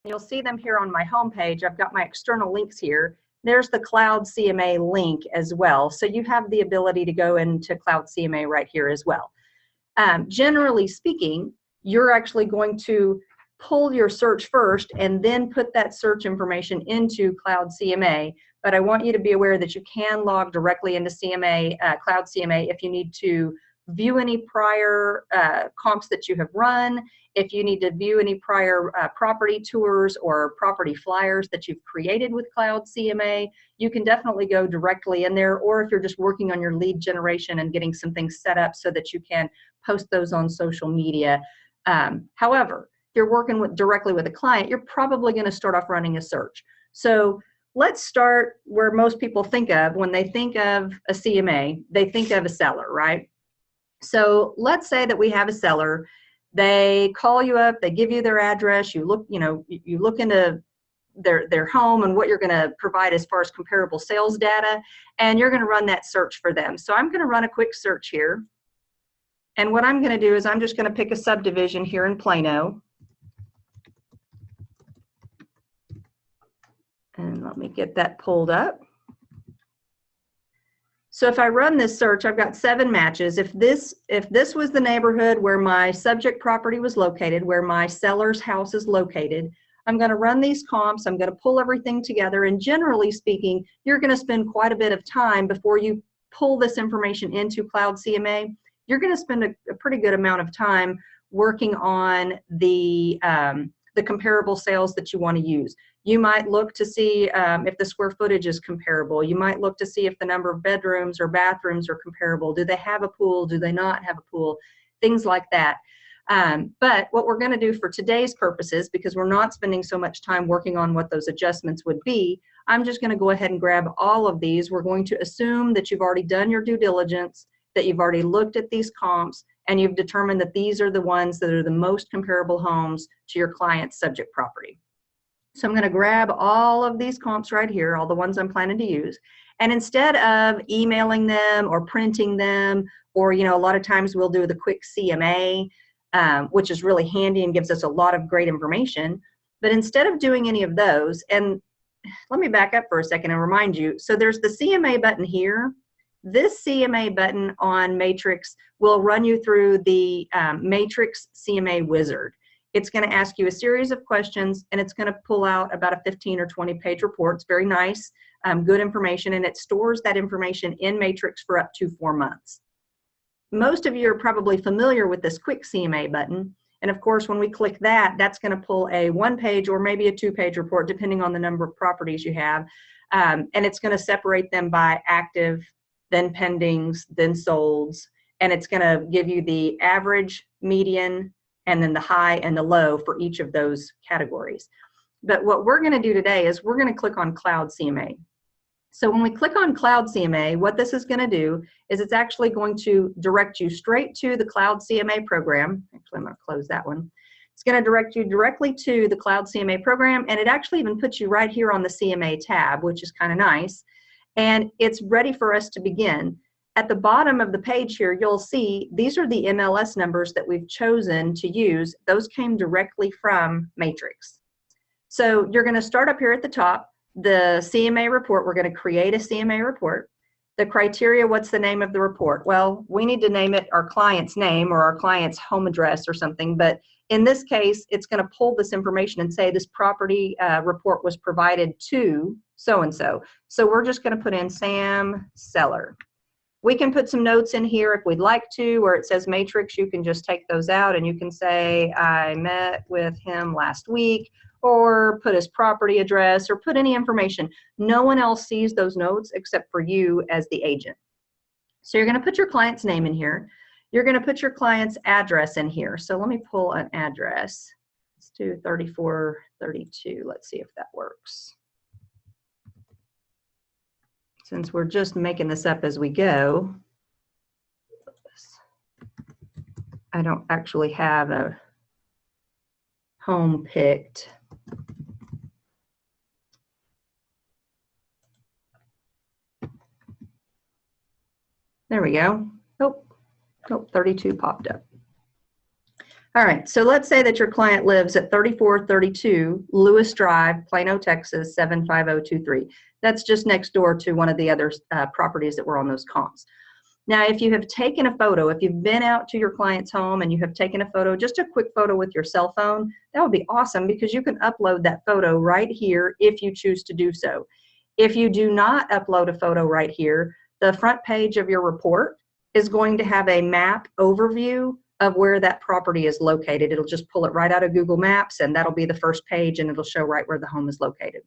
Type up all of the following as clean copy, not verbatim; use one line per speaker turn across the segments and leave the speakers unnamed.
You'll see them here on my homepage. I've got my external links here. There's the Cloud CMA link as well. So you have the ability to go into Cloud CMA right here as well. Generally speaking, you're actually going to pull your search first and then put that search information into Cloud CMA. But I want you to be aware that you can log directly into CMA, Cloud CMA, if you need to view any prior comps that you have run, if you need to view any prior property tours or property flyers that you've created with Cloud CMA, you can definitely go directly in there, or if you're just working on your lead generation and getting some things set up so that you can post those on social media. However, if you're working directly with a client, you're probably going to start off running a search. So let's start where most people think of when they think of a CMA, they think of a seller, right? So let's say that we have a seller. They call you up, they give you their address, you look, you look into their home and what you're going to provide as far as comparable sales data, and you're going to run that search for them. So I'm going to run a quick search here. And what I'm going to do is I'm just going to pick a subdivision here in Plano. And let me get that pulled up. So if I run this search, I've got 7 matches. If this was the neighborhood where my subject property was located, where my seller's house is located, I'm going to run these comps, I'm going to pull everything together, and generally speaking, you're going to spend quite a bit of time before you pull this information into Cloud CMA. You're going to spend a pretty good amount of time working on the comparable sales that you want to use. You might look to see if the square footage is comparable. You might look to see if the number of bedrooms or bathrooms are comparable. Do they have a pool? Do they not have a pool? Things like that. But what we're going to do for today's purposes, because we're not spending so much time working on what those adjustments would be, I'm just going to go ahead and grab all of these. We're going to assume that you've already done your due diligence, that you've already looked at these comps, and you've determined that these are the ones that are the most comparable homes to your client's subject property. So I'm going to grab all of these comps right here, all the ones I'm planning to use, and instead of emailing them or printing them, or a lot of times we'll do the quick CMA, which is really handy and gives us a lot of great information, but instead of doing any of those, and let me back up for a second and remind you, so there's the CMA button here. This CMA button on Matrix will run you through the Matrix CMA wizard. It's going to ask you a series of questions, and it's going to pull out about a 15 or 20 page report. It's very nice, good information, and it stores that information in Matrix for up to 4 months. Most of you are probably familiar with this quick CMA button, and of course when we click that, that's going to pull a 1-page or maybe a 2-page report depending on the number of properties you have, and it's going to separate them by active, then pendings, then solds, and it's going to give you the average, median, and then the high and the low for each of those categories. But what we're going to do today is we're going to click on Cloud CMA. So when we click on Cloud CMA, what this is going to do is it's actually going to direct you straight to the Cloud CMA program. Actually, I'm going to close that one. It's going to direct you directly to the Cloud CMA program, and it actually even puts you right here on the CMA tab, which is kind of nice. And it's ready for us to begin. At the bottom of the page here, you'll see these are the MLS numbers that we've chosen to use. Those came directly from Matrix. So you're going to start up here at the top, the CMA report. We're going to create a CMA report. The criteria, what's the name of the report? Well, we need to name it our client's name or our client's home address or something, but in this case, it's going to pull this information and say this property report was provided to so-and-so. So we're just going to put in Sam Seller. We can put some notes in here if we'd like to, where it says Matrix. You can just take those out and you can say, I met with him last week, or put his property address, or put any information. No one else sees those notes except for you as the agent. So you're going to put your client's name in here. You're going to put your client's address in here. So let me pull an address. Let's do 3432. Let's see if that works. Since we're just making this up as we go, I don't actually have a home picked. There we go. Oh, 32 popped up. All right, so let's say that your client lives at 3432 Lewis Drive, Plano, Texas, 75023. That's just next door to one of the other properties that were on those comps. Now, if you have taken a photo, if you've been out to your client's home and you have taken a photo, just a quick photo with your cell phone, that would be awesome because you can upload that photo right here if you choose to do so. If you do not upload a photo right here, the front page of your report is going to have a map overview of where that property is located. It'll just pull it right out of Google Maps, and that'll be the first page, and it'll show right where the home is located.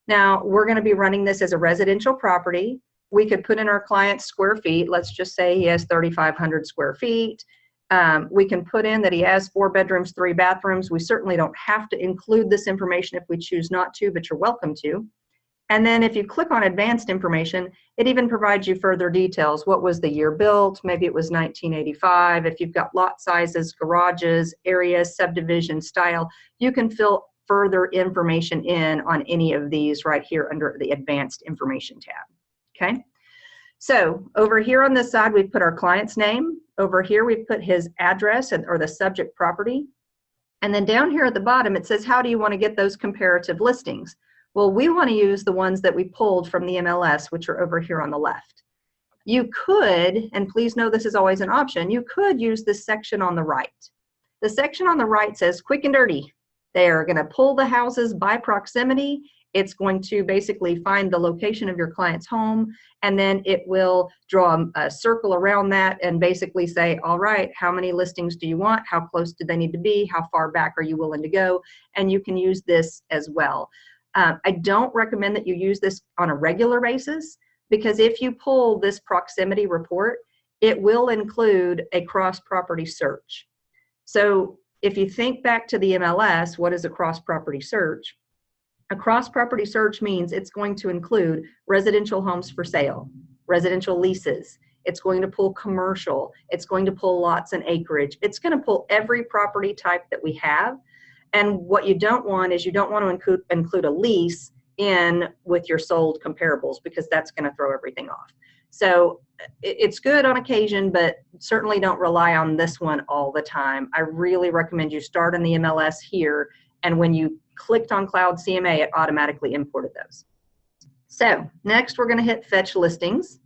Now, we're going to be running this as a residential property. We could put in our client's square feet. Let's just say he has 3,500 square feet. We can put in that he has 4 bedrooms, 3 bathrooms. We certainly don't have to include this information if we choose not to, but you're welcome to. And then if you click on advanced information, it even provides you further details. What was the year built? Maybe it was 1985. If you've got lot sizes, garages, areas, subdivision style, you can fill further information in on any of these right here under the advanced information tab. Okay, so over here on this side, we've put our client's name. Over here, we've put his address or the subject property. And then down here at the bottom, it says, how do you want to get those comparative listings? Well, we want to use the ones that we pulled from the MLS, which are over here on the left. You could, and please know this is always an option, you could use this section on the right. The section on the right says quick and dirty. They are going to pull the houses by proximity. It's going to basically find the location of your client's home, and then it will draw a circle around that and basically say, all right, how many listings do you want? How close do they need to be? How far back are you willing to go? And you can use this as well. I don't recommend that you use this on a regular basis, because if you pull this proximity report, it will include a cross-property search. So if you think back to the MLS, what is a cross-property search? A cross-property search means it's going to include residential homes for sale, residential leases. It's going to pull commercial. It's going to pull lots and acreage. It's going to pull every property type that we have. And what you don't want is you don't want to include a lease in with your sold comparables, because that's going to throw everything off. So it's good on occasion, but certainly don't rely on this one all the time. I really recommend you start in the MLS here, and when you clicked on Cloud CMA, it automatically imported those. So next we're going to hit Fetch Listings.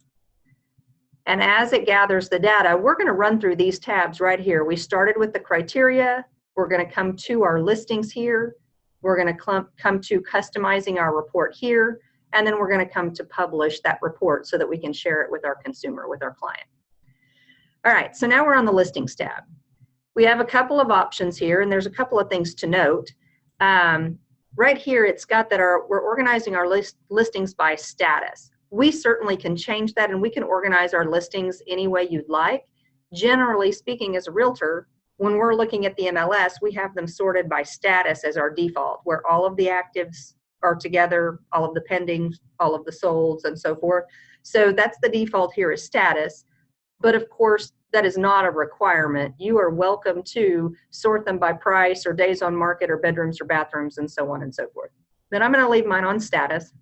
And as it gathers the data, we're going to run through these tabs right here. We started with the criteria. We're going to come to our listings here. We're going to come to customizing our report here. And then we're going to come to publish that report so that we can share it with our consumer, with our client. All right, so now we're on the listings tab. We have a couple of options here, and there's a couple of things to note. Right here, it's got that we're organizing our listings by status. We certainly can change that, and we can organize our listings any way you'd like. Generally speaking, as a realtor, when we're looking at the MLS, we have them sorted by status as our default, where all of the actives are together, all of the pendings, all of the solds, and so forth. So that's the default here is status. But of course, that is not a requirement. You are welcome to sort them by price or days on market or bedrooms or bathrooms and so on and so forth. Then I'm going to leave mine on status.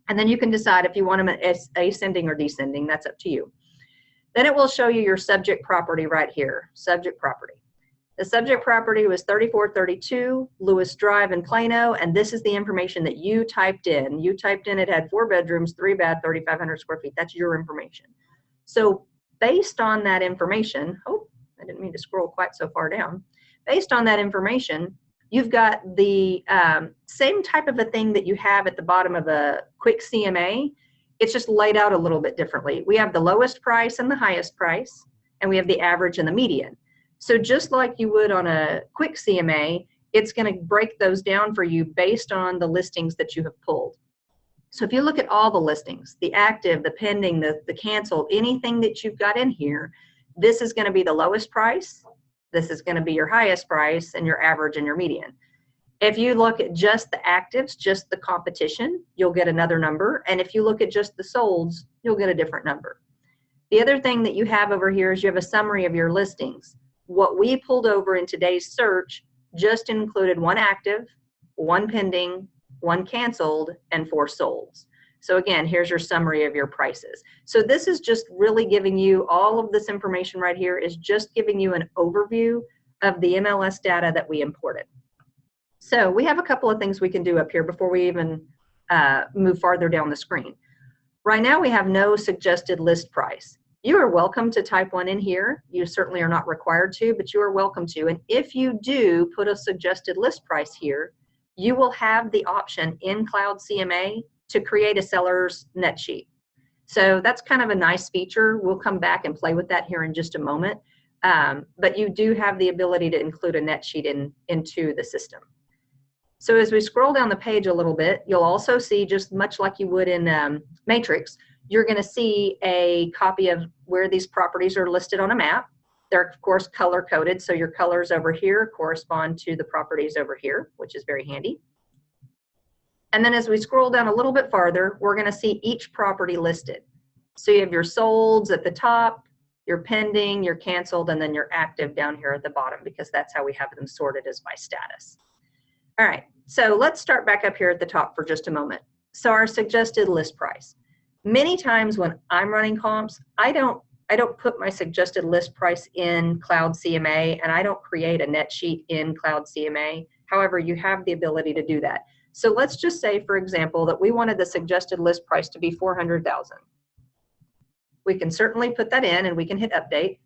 And then you can decide if you want them ascending or descending. That's up to you. Then it will show you your subject property right here, subject property. The subject property was 3432 Lewis Drive in Plano, and this is the information that you typed in. You typed in it had 4 bedrooms, 3 bath, 3,500 square feet. That's your information. So based on that information, oh, I didn't mean to scroll quite so far down. Based on that information, you've got the same type of a thing that you have at the bottom of a quick CMA. It's just laid out a little bit differently. We have the lowest price and the highest price, and we have the average and the median. So just like you would on a quick CMA, it's going to break those down for you based on the listings that you have pulled. So if you look at all the listings, the active, the pending, the canceled, anything that you've got in here, this is going to be the lowest price, this is going to be your highest price, and your average and your median. If you look at just the actives, just the competition, you'll get another number. And if you look at just the solds, you'll get a different number. The other thing that you have over here is you have a summary of your listings. What we pulled over in today's search just included 1 active, 1 pending, 1 canceled, and 4 solds. So again, here's your summary of your prices. So this is just really giving you all of this information right here is just giving you an overview of the MLS data that we imported. So we have a couple of things we can do up here before we even move farther down the screen. Right now we have no suggested list price. You are welcome to type one in here. You certainly are not required to, but you are welcome to. And if you do put a suggested list price here, you will have the option in Cloud CMA to create a seller's net sheet. So that's kind of a nice feature. We'll come back and play with that here in just a moment. But you do have the ability to include a net sheet into the system. So as we scroll down the page a little bit, you'll also see, just much like you would in Matrix, you're going to see a copy of where these properties are listed on a map. They're, of course, color-coded, so your colors over here correspond to the properties over here, which is very handy. And then as we scroll down a little bit farther, we're going to see each property listed. So you have your solds at the top, your pending, your canceled, and then your active down here at the bottom, because that's how we have them sorted as by status. All right, so let's start back up here at the top for just a moment. So our suggested list price. Many times when I'm running comps, I don't put my suggested list price in Cloud CMA, and I don't create a net sheet in Cloud CMA. However, you have the ability to do that. So let's just say, for example, that we wanted the suggested list price to be $400,000. We can certainly put that in and we can hit update.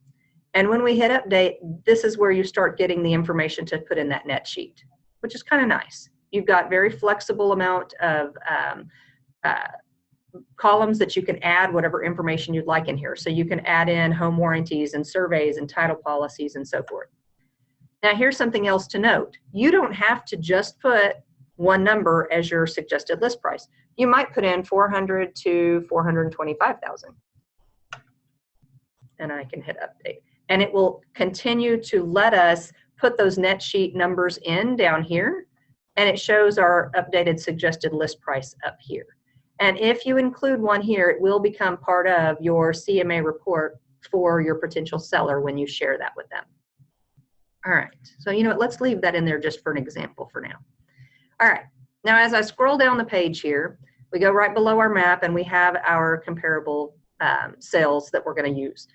And when we hit update, this is where you start getting the information to put in that net sheet, which is kind of nice. You've got very flexible amount of columns that you can add whatever information you'd like in here. So you can add in home warranties and surveys and title policies and so forth. Now here's something else to note. You don't have to just put one number as your suggested list price. You might put in 400 to 425,000. And I can hit update. And it will continue to let us put those net sheet numbers in down here, and it shows our updated suggested list price up here. And if you include one here, it will become part of your CMA report for your potential seller when you share that with them. All right, so you know what, let's leave that in there just for an example for now. All right, now as I scroll down the page here, we go right below our map and we have our comparable sales that we're going to use.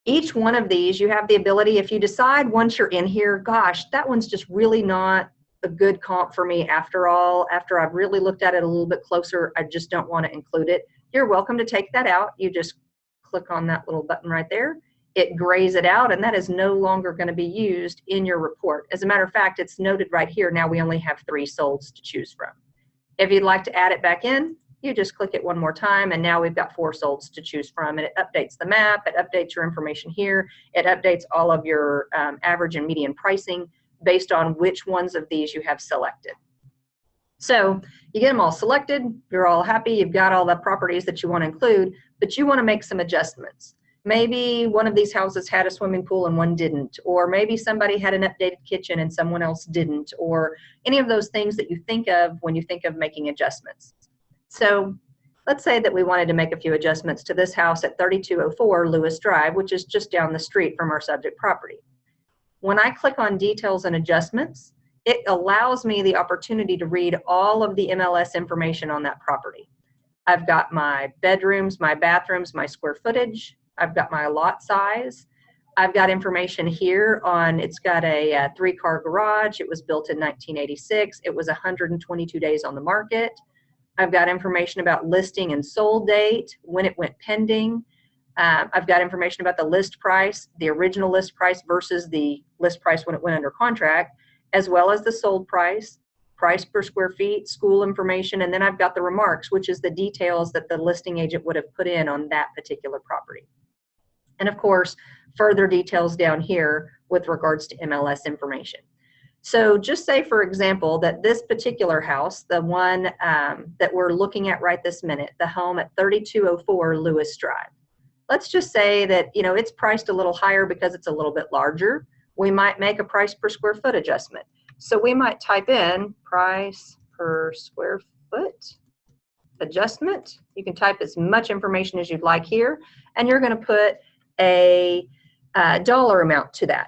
Each one of these, you have the ability, if you decide once you're in here, gosh, that one's just really not a good comp for me after all, after I've really looked at it a little bit closer, I just don't want to include it. You're welcome to take that out. You just click on that little button right there. It grays it out, and that is no longer going to be used in your report. As a matter of fact, it's noted right here. Now we only have 3 solds to choose from. If you'd like to add it back in, you just click it one more time, and now we've got 4 solds to choose from, and it updates the map, it updates your information here, it updates all of your average and median pricing based on which ones of these you have selected. So you get them all selected, you're all happy, you've got all the properties that you want to include, but you want to make some adjustments. Maybe one of these houses had a swimming pool and one didn't, or maybe somebody had an updated kitchen and someone else didn't, or any of those things that you think of when you think of making adjustments. So let's say that we wanted to make a few adjustments to this house at 3204 Lewis Drive, which is just down the street from our subject property. When I click on details and adjustments, it allows me the opportunity to read all of the MLS information on that property. I've got my bedrooms, my bathrooms, my square footage. I've got my lot size. I've got information here on, it's got a 3-car garage. It was built in 1986. It was 122 days on the market. I've got information about listing and sold date, when it went pending. I've got information about the list price, the original list price versus the list price when it went under contract, as well as the sold price, price per square feet, school information, and then I've got the remarks, which is the details that the listing agent would have put in on that particular property. And of course, further details down here with regards to MLS information. So just say, for example, that this particular house, the one that we're looking at right this minute, the home at 3204 Lewis Drive. Let's just say that, you know, it's priced a little higher because it's a little bit larger. We might make a price per square foot adjustment. So we might type in price per square foot adjustment. You can type as much information as you'd like here, and you're going to put a dollar amount to that.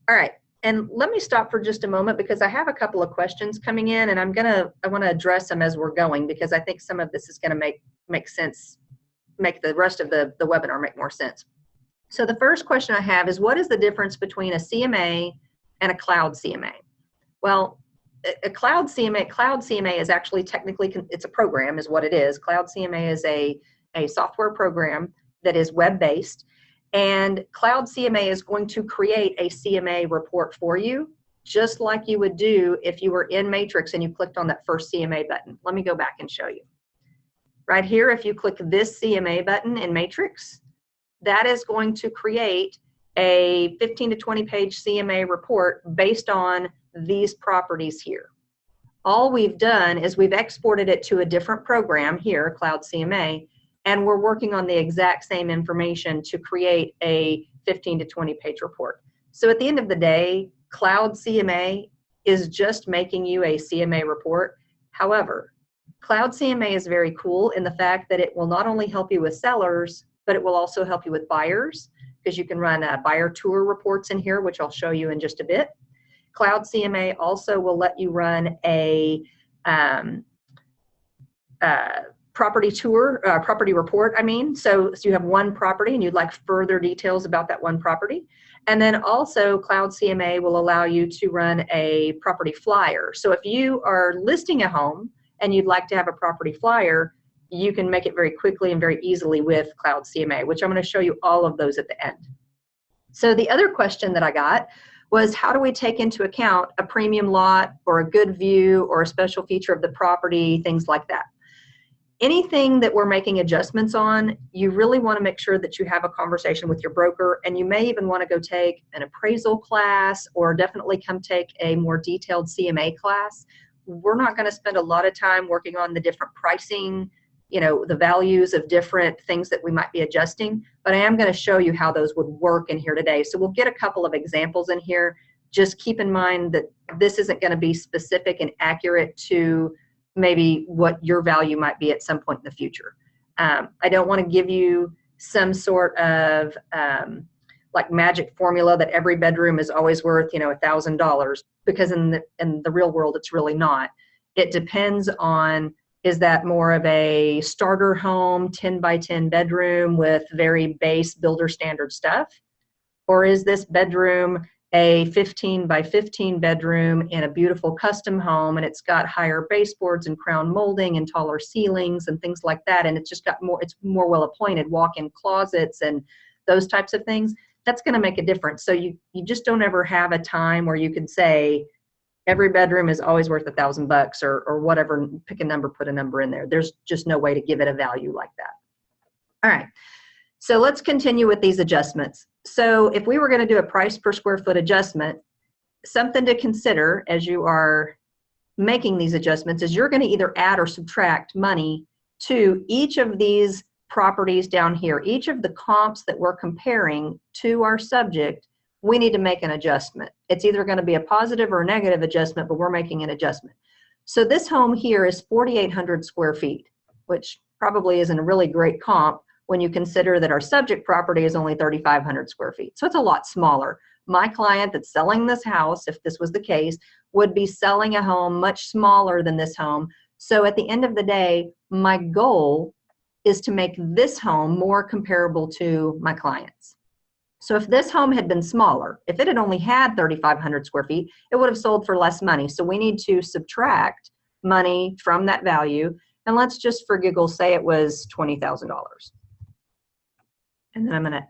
All right. And let me stop for just a moment because I have a couple of questions coming in, and I want to address them as we're going because I think some of this is going to make sense, make the rest of the webinar make more sense. So the first question I have is, what is the difference between a CMA and a cloud CMA? Well, a cloud CMA is actually technically, it's a program is what it is. Cloud CMA is a software program that is web-based, and Cloud CMA is going to create a CMA report for you, just like you would do if you were in Matrix and you clicked on that first CMA button. Let me go back and show you. Right here, if you click this CMA button in Matrix, that is going to create a 15 to 20 page CMA report based on these properties here. All we've done is we've exported it to a different program here, Cloud CMA, and we're working on the exact same information to create a 15 to 20 page report. So at the end of the day, Cloud CMA is just making you a CMA report. However, Cloud CMA is very cool in the fact that it will not only help you with sellers, but it will also help you with buyers, because you can run buyer tour reports in here, which I'll show you in just a bit. Cloud CMA also will let you run a property report, So you have one property and you'd like further details about that one property. And then also Cloud CMA will allow you to run a property flyer. So if you are listing a home and you'd like to have a property flyer, you can make it very quickly and very easily with Cloud CMA, which I'm going to show you all of those at the end. So the other question that I got was, how do we take into account a premium lot or a good view or a special feature of the property, things like that? Anything that we're making adjustments on, you really want to make sure that you have a conversation with your broker, and you may even want to go take an appraisal class or definitely come take a more detailed CMA class. We're not going to spend a lot of time working on the different pricing, the values of different things that we might be adjusting, but I am going to show you how those would work in here today. So we'll get a couple of examples in here. Just keep in mind that this isn't going to be specific and accurate to maybe what your value might be at some point in the future. I don't want to give you some sort of like magic formula that every bedroom is always worth, $1,000, because in the real world, it's really not. It depends on, is that more of a starter home, 10 by 10 bedroom with very base builder standard stuff? Or is this bedroom a 15 by 15 bedroom in a beautiful custom home, and it's got higher baseboards and crown molding and taller ceilings and things like that, and it's just got more, it's more well appointed walk-in closets and those types of things? That's going to make a difference. So you just don't ever have a time where you could say every bedroom is always worth $1,000 or whatever. Pick a number, put a number in there. There's just no way to give it a value like that. All right, so let's continue with these adjustments. So if we were going to do a price per square foot adjustment, something to consider as you are making these adjustments is you're going to either add or subtract money to each of these properties down here. Each of the comps that we're comparing to our subject, we need to make an adjustment. It's either going to be a positive or a negative adjustment, but we're making an adjustment. So this home here is 4,800 square feet, which probably isn't a really great comp when you consider that our subject property is only 3,500 square feet. So it's a lot smaller. My client that's selling this house, if this was the case, would be selling a home much smaller than this home. So at the end of the day, my goal is to make this home more comparable to my clients. So if this home had been smaller, if it had only had 3,500 square feet, it would have sold for less money. So we need to subtract money from that value. And let's just, for giggles, say it was $20,000. And then I'm going to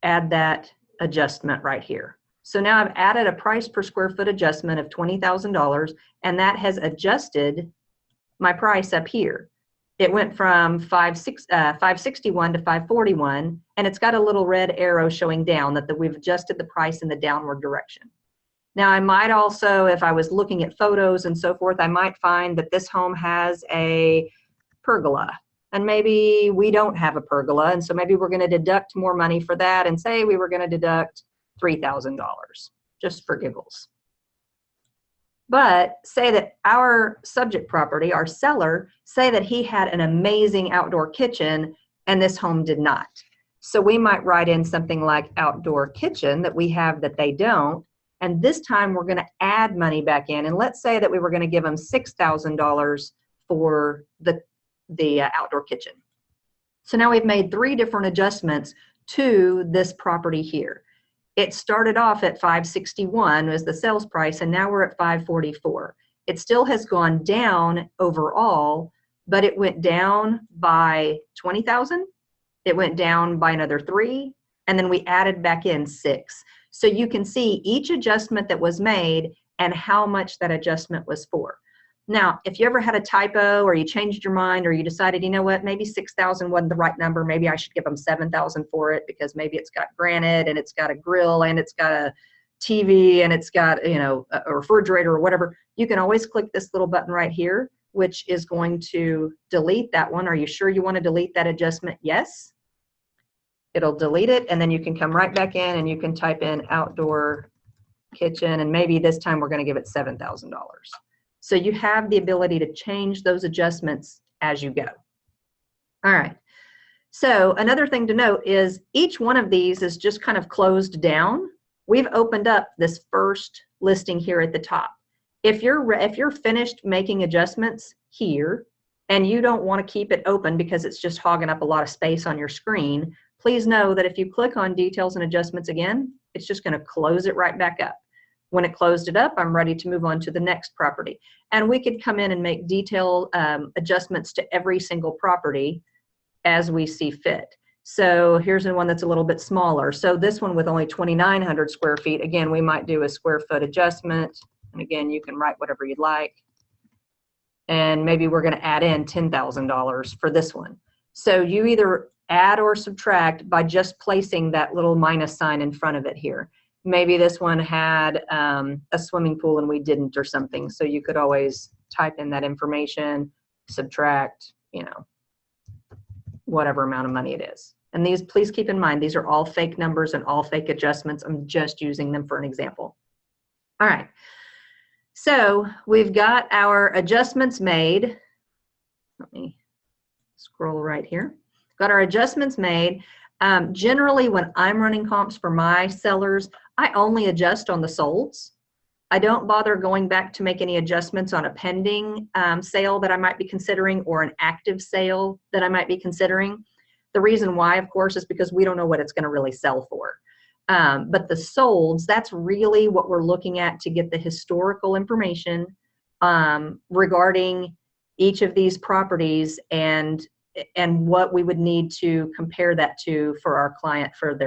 add that adjustment right here. So now I've added a price per square foot adjustment of $20,000, and that has adjusted my price up here. It went from 561 to 541, and it's got a little red arrow showing down that we've adjusted the price in the downward direction. Now I might also, if I was looking at photos and so forth, I might find that this home has a pergola. And maybe we don't have a pergola, and so maybe we're going to deduct more money for that and say we were going to deduct $3,000, just for giggles. But say that our subject property, our seller, say that he had an amazing outdoor kitchen and this home did not. So we might write in something like outdoor kitchen that we have that they don't, and this time we're going to add money back in. And let's say that we were going to give them $6,000 for the outdoor kitchen. So now we've made 3 different adjustments to this property here. It started off at 561 as the sales price, and now we're at 544. It still has gone down overall, but it went down by 20,000. It went down by another 3, and then we added back in 6. So you can see each adjustment that was made and how much that adjustment was for. Now, if you ever had a typo or you changed your mind or you decided, you know what, maybe 6,000 wasn't the right number, maybe I should give them 7,000 for it because maybe it's got granite and it's got a grill and it's got a TV and it's got, you know, a refrigerator or whatever, you can always click this little button right here, which is going to delete that one. Are you sure you want to delete that adjustment? Yes. It'll delete it, and then you can come right back in and you can type in outdoor kitchen, and maybe this time we're going to give it $7,000. So you have the ability to change those adjustments as you go. All right. So another thing to note is each one of these is just kind of closed down. We've opened up this first listing here at the top. If you're finished making adjustments here and you don't want to keep it open because it's just hogging up a lot of space on your screen, please know that if you click on details and adjustments again, it's just going to close it right back up. When it closed it up, I'm ready to move on to the next property. And we could come in and make detailed adjustments to every single property as we see fit. So here's the one that's a little bit smaller. So this one with only 2,900 square feet, again, we might do a square foot adjustment. And again, you can write whatever you'd like. And maybe we're going to add in $10,000 for this one. So you either add or subtract by just placing that little minus sign in front of it here. Maybe this one had a swimming pool and we didn't or something. So you could always type in that information, subtract, you know, whatever amount of money it is. And these, please keep in mind, these are all fake numbers and all fake adjustments. I'm just using them for an example. All right. So we've got our adjustments made. Let me scroll right here. Got our adjustments made. Generally, when I'm running comps for my sellers, I only adjust on the solds. I don't bother going back to make any adjustments on a pending sale that I might be considering or an active sale that I might be considering. The reason why, of course, is because we don't know what it's going to really sell for. But the solds, that's really what we're looking at to get the historical information regarding each of these properties and what we would need to compare that to for our client for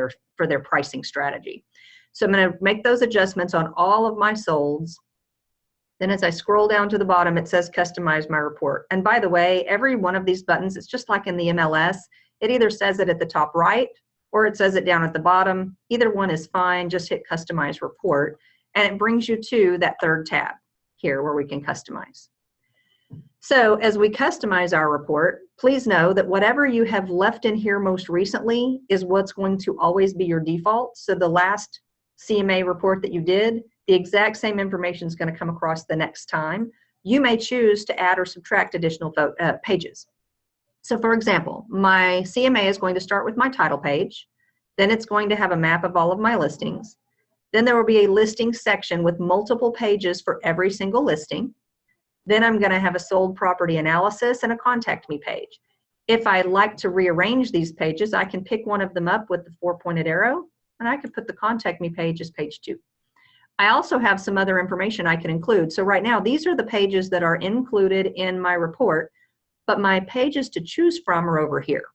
their pricing strategy. So I'm going to make those adjustments on all of my solds. Then as I scroll down to the bottom, it says customize my report. And by the way, every one of these buttons, it's just like in the MLS. It either says it at the top right or it says it down at the bottom. Either one is fine. Just hit customize report and it brings you to that third tab here where we can customize. So as we customize our report, please know that whatever you have left in here most recently is what's going to always be your default. So the last CMA report that you did, the exact same information is going to come across the next time. You may choose to add or subtract additional pages. So for example, my CMA is going to start with my title page. Then it's going to have a map of all of my listings. Then there will be a listing section with multiple pages for every single listing. Then I'm going to have a sold property analysis and a contact me page. If I like to rearrange these pages, I can pick one of them up with the 4-pointed arrow, and I can put the contact me page as page 2. I also have some other information I can include. So right now, these are the pages that are included in my report, but my pages to choose from are over here.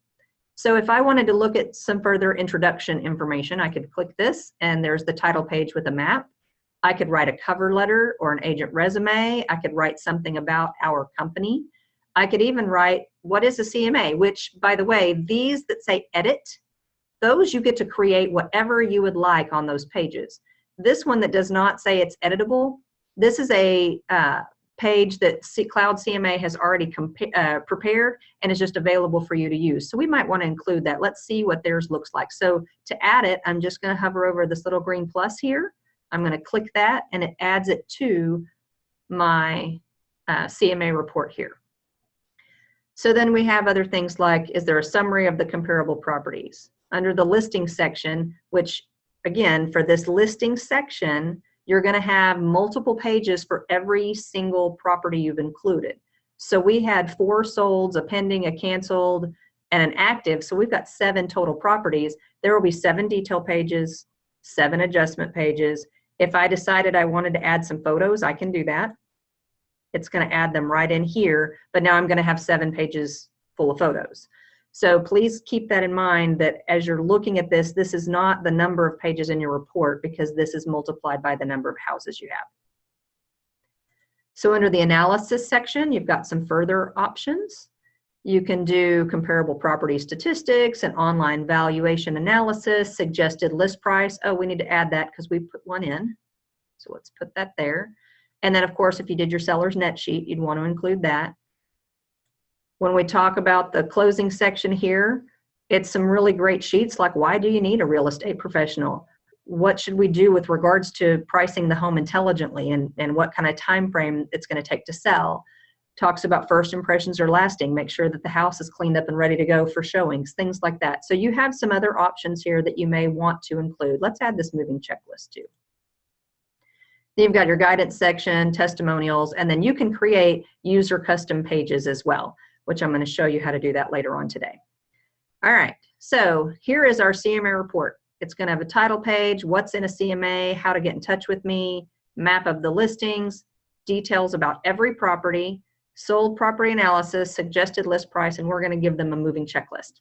So if I wanted to look at some further introduction information, I could click this, and there's the title page with a map. I could write a cover letter or an agent resume. I could write something about our company. I could even write, what is a CMA? Which, by the way, these that say edit, those you get to create whatever you would like on those pages. This one that does not say it's editable, this is a page that Cloud CMA has already prepared and is just available for you to use. So we might want to include that. Let's see what theirs looks like. So to add it, I'm just going to hover over this little green plus here. I'm going to click that and it adds it to my CMA report here. So then we have other things like, is there a summary of the comparable properties? Under the listing section, which again, for this listing section, you're going to have multiple pages for every single property you've included. So we had 4 solds, a pending, a canceled, and an active. So we've got 7 total properties. There will be 7 detail pages, 7 adjustment pages. If I decided I wanted to add some photos, I can do that. It's going to add them right in here, but now I'm going to have 7 pages full of photos. So please keep that in mind, that as you're looking at this, this is not the number of pages in your report, because this is multiplied by the number of houses you have. So under the analysis section, you've got some further options. You can do comparable property statistics and online valuation analysis, suggested list price. Oh, we need to add that because we put one in. So let's put that there. And then of course, if you did your seller's net sheet, you'd want to include that. When we talk about the closing section here, it's some really great sheets like, why do you need a real estate professional? What should we do with regards to pricing the home intelligently, and what kind of time frame it's going to take to sell? Talks about first impressions are lasting. Make sure that the house is cleaned up and ready to go for showings, things like that. So you have some other options here that you may want to include. Let's add this moving checklist too. Then you've got your guidance section, testimonials, and then you can create user custom pages as well, which I'm going to show you how to do that later on today. All right, so here is our CMA report. It's going to have a title page, what's in a CMA, how to get in touch with me, map of the listings, details about every property, sold property analysis, suggested list price, and we're going to give them a moving checklist.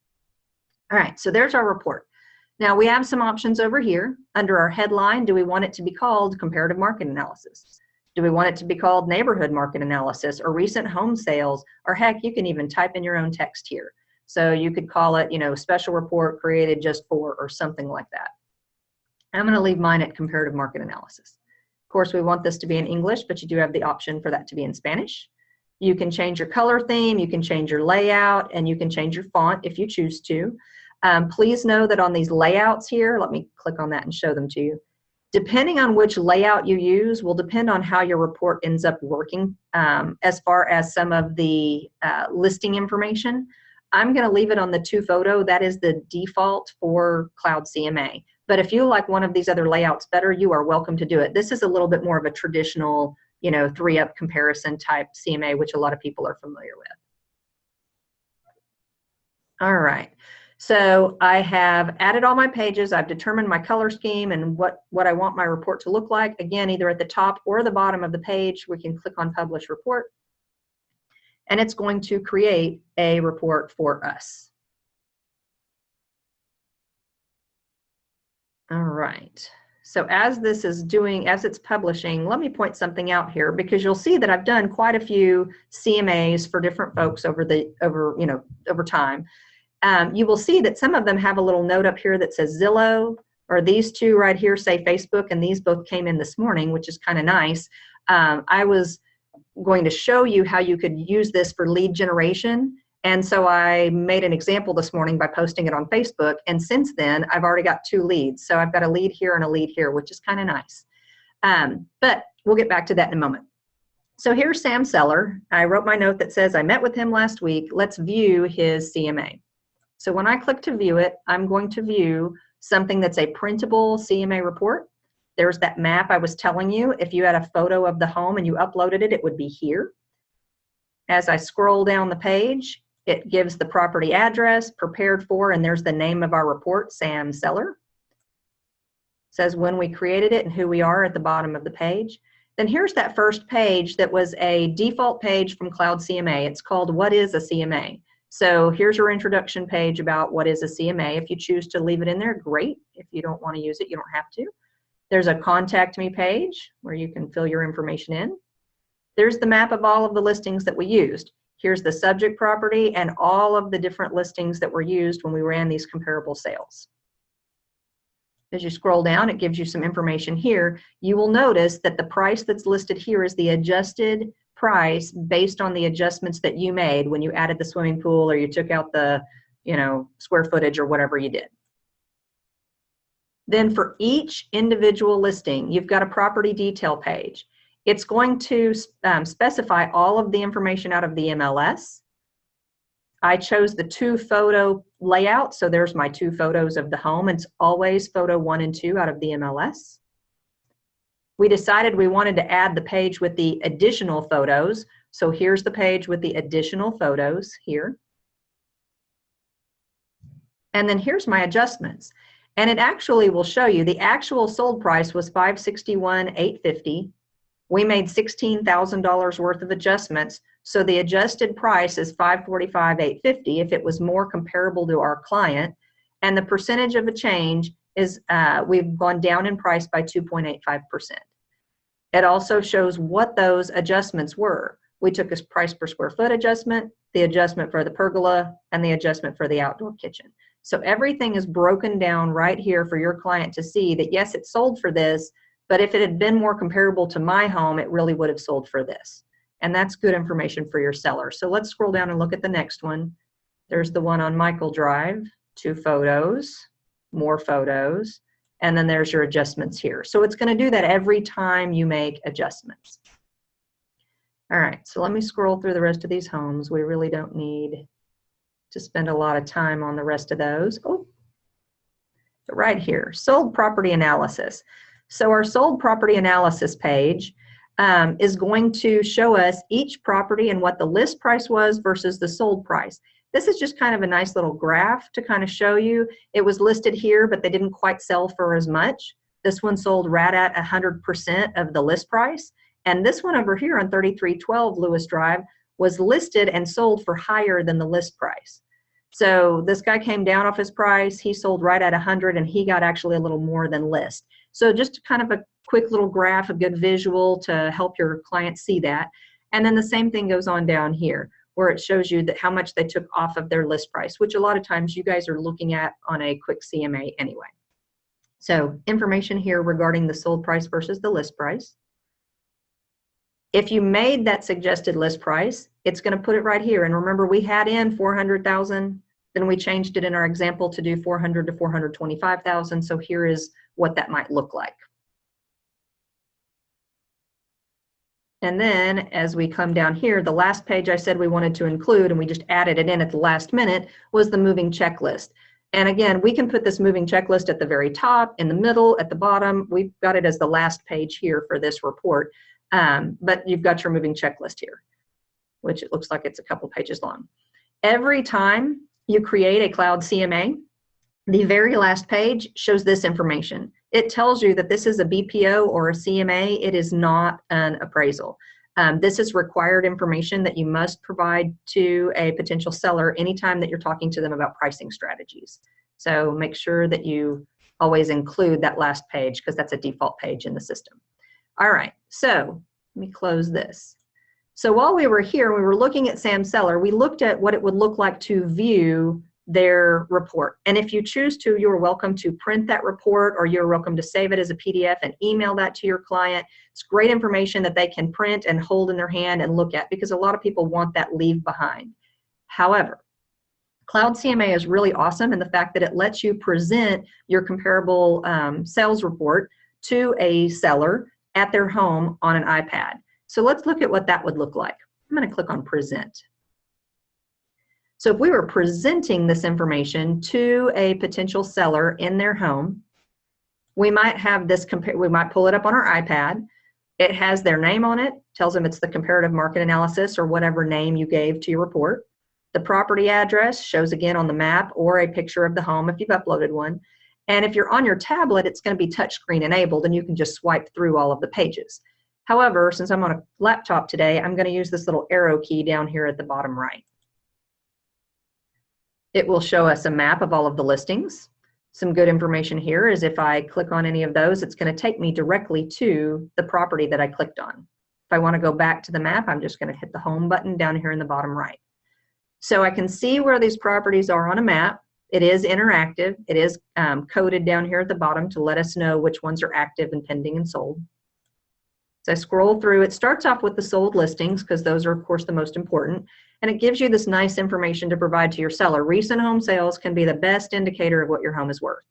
All right, so there's our report. Now we have some options over here. Under our headline, do we want it to be called comparative market analysis? Do we want it to be called neighborhood market analysis or recent home sales? Or heck, you can even type in your own text here. So you could call it, you know, special report created just for, or something like that. I'm going to leave mine at comparative market analysis. Of course, we want this to be in English, but you do have the option for that to be in Spanish. You can change your color theme, you can change your layout, and you can change your font if you choose to. Please know that on these layouts here, let me click on that and show them to you. Depending on which layout you use will depend on how your report ends up working as far as some of the listing information. I'm going to leave it on the 2 photo. That is the default for Cloud CMA. But if you like one of these other layouts better, you are welcome to do it. This is a little bit more of a traditional, you know, 3-up comparison type CMA, which a lot of people are familiar with. All right. So I have added all my pages. I've determined my color scheme and what I want my report to look like. Again, either at the top or the bottom of the page, we can click on Publish Report. And it's going to create a report for us. All right. So as this is doing, as it's publishing, let me point something out here, because you'll see that I've done quite a few CMAs for different folks over time. You will see that some of them have a little note up here that says Zillow, or these 2 right here say Facebook, and these both came in this morning, which is kind of nice. I was going to show you how you could use this for lead generation, and so I made an example this morning by posting it on Facebook, and since then I've already got 2 leads. So I've got a lead here and a lead here, which is kind of nice. But we'll get back to that in a moment. So here's Sam Seller. I wrote my note that says I met with him last week. Let's view his CMA. So when I click to view it, I'm going to view something that's a printable CMA report. There's that map I was telling you. If you had a photo of the home and you uploaded it, it would be here. As I scroll down the page, it gives the property address, prepared for, and there's the name of our report, Sam Seller. It says when we created it and who we are at the bottom of the page. Then here's that first page that was a default page from Cloud CMA. It's called What is a CMA? So here's your introduction page about what is a CMA. If you choose to leave it in there, great. If you don't want to use it, you don't have to. There's a contact me page where you can fill your information in. There's the map of all of the listings that we used. Here's the subject property and all of the different listings that were used when we ran these comparable sales. As you scroll down, it gives you some information here. You will notice that the price that's listed here is the adjusted price based on the adjustments that you made when you added the swimming pool or you took out the, square footage or whatever you did. Then for each individual listing, you've got a property detail page. It's going to specify all of the information out of the MLS. I chose the 2 photo layout, so there's my 2 photos of the home. It's always photo 1 and 2 out of the MLS. We decided we wanted to add the page with the additional photos. So here's the page with the additional photos here. And then here's my adjustments. And it actually will show you the actual sold price was $561,850. We made $16,000 worth of adjustments. So the adjusted price is $545,850 if it was more comparable to our client. And the percentage of a change is we've gone down in price by 2.85%. It also shows what those adjustments were. We took a price per square foot adjustment, the adjustment for the pergola, and the adjustment for the outdoor kitchen. So everything is broken down right here for your client to see that, yes, it sold for this, but if it had been more comparable to my home, it really would have sold for this. And that's good information for your seller. So let's scroll down and look at the next one. There's the one on Michael Drive, 2 photos, more photos, and then there's your adjustments here. So it's going to do that every time you make adjustments. All right, so let me scroll through the rest of these homes. We really don't need to spend a lot of time on the rest of those. Oh, but right here, sold property analysis. So our sold property analysis page is going to show us each property and what the list price was versus the sold price. This is just kind of a nice little graph to kind of show you. It was listed here, but they didn't quite sell for as much. This one sold right at 100% of the list price. And this one over here on 3312 Lewis Drive was listed and sold for higher than the list price. So this guy came down off his price. He sold right at 100 and he got actually a little more than list. So just kind of a quick little graph, a good visual to help your client see that. And then the same thing goes on down here where it shows you that how much they took off of their list price, which a lot of times you guys are looking at on a quick CMA anyway. So information here regarding the sold price versus the list price. If you made that suggested list price, it's going to put it right here. And remember, we had in 400,000, then we changed it in our example to do 400 to 425,000. So here is what that might look like. And then as we come down here, the last page I said we wanted to include, and we just added it in at the last minute, was the moving checklist. And again, we can put this moving checklist at the very top, in the middle, at the bottom. We've got it as the last page here for this report. But you've got your moving checklist here, which it looks like it's a couple pages long. Every time you create a cloud CMA, the very last page shows this information. It tells you that this is a BPO or a CMA. It is not an appraisal. This is required information that you must provide to a potential seller anytime that you're talking to them about pricing strategies. So make sure that you always include that last page because that's a default page in the system. All right, so let me close this. So while we were here, we were looking at Sam Seller, we looked at what it would look like to view their report. And if you choose to, you're welcome to print that report or you're welcome to save it as a PDF and email that to your client. It's great information that they can print and hold in their hand and look at because a lot of people want that leave behind. However, Cloud CMA is really awesome in the fact that it lets you present your comparable sales report to a seller at their home on an iPad. So let's look at what that would look like. I'm going to click on Present. So if we were presenting this information to a potential seller in their home, we might have this, we might pull it up on our iPad. It has their name on it, tells them it's the comparative market analysis or whatever name you gave to your report. The property address shows again on the map or a picture of the home if you've uploaded one. And if you're on your tablet, it's going to be touchscreen enabled and you can just swipe through all of the pages. However, since I'm on a laptop today, I'm going to use this little arrow key down here at the bottom right. It will show us a map of all of the listings. Some good information here is if I click on any of those, it's going to take me directly to the property that I clicked on. If I want to go back to the map, I'm just going to hit the home button down here in the bottom right. So I can see where these properties are on a map. It is interactive. It is coded down here at the bottom to let us know which ones are active and pending and sold. So I scroll through, it starts off with the sold listings because those are of course the most important. And it gives you this nice information to provide to your seller. Recent home sales can be the best indicator of what your home is worth.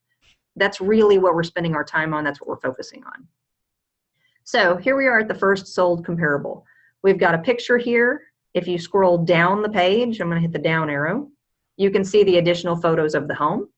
That's really what we're spending our time on. That's what we're focusing on. So here we are at the first sold comparable. We've got a picture here. If you scroll down the page, I'm going to hit the down arrow. You can see the additional photos of the home.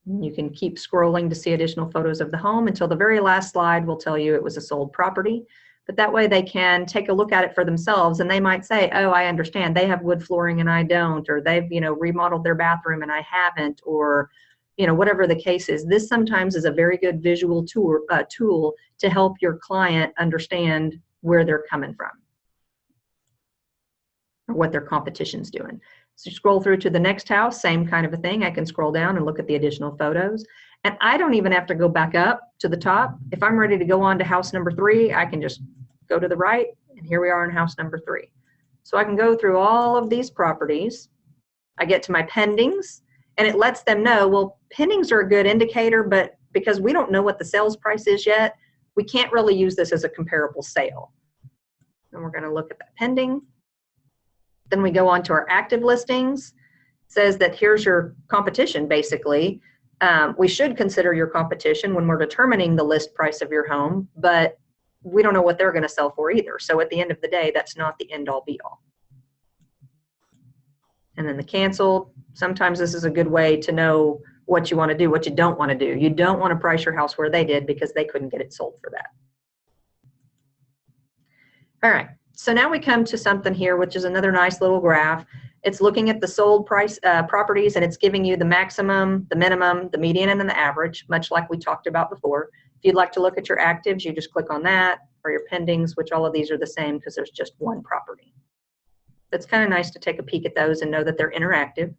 You can keep scrolling to see additional photos of the home until the very last slide will tell you it was a sold property. But that way they can take a look at it for themselves, and they might say, oh, I understand, they have wood flooring and I don't, or they've, you know, remodeled their bathroom and I haven't, or, you know, whatever the case is. This sometimes is a very good visual tool to help your client understand where they're coming from or what their competition's doing. So scroll through to the next house, same kind of a thing. I can scroll down and look at the additional photos. And I don't even have to go back up to the top. If I'm ready to go on to house number 3, I can just go to the right, and here we are in house number 3. So I can go through all of these properties. I get to my pendings, and it lets them know, well, pendings are a good indicator, but because we don't know what the sales price is yet, we can't really use this as a comparable sale. And we're going to look at that pending. Then we go on to our active listings. It says that here's your competition, basically. We should consider your competition when we're determining the list price of your home, but we don't know what they're going to sell for either. So at the end of the day, that's not the end all be all. And then the canceled. Sometimes this is a good way to know what you want to do, what you don't want to do. You don't want to price your house where they did because they couldn't get it sold for that. All right. So now we come to something here, which is another nice little graph. It's looking at the sold price properties, and it's giving you the maximum, the minimum, the median, and then the average, much like we talked about before. If you'd like to look at your actives, you just click on that, or your pendings, which all of these are the same because there's just one property. It's kind of nice to take a peek at those and know that they're interactive.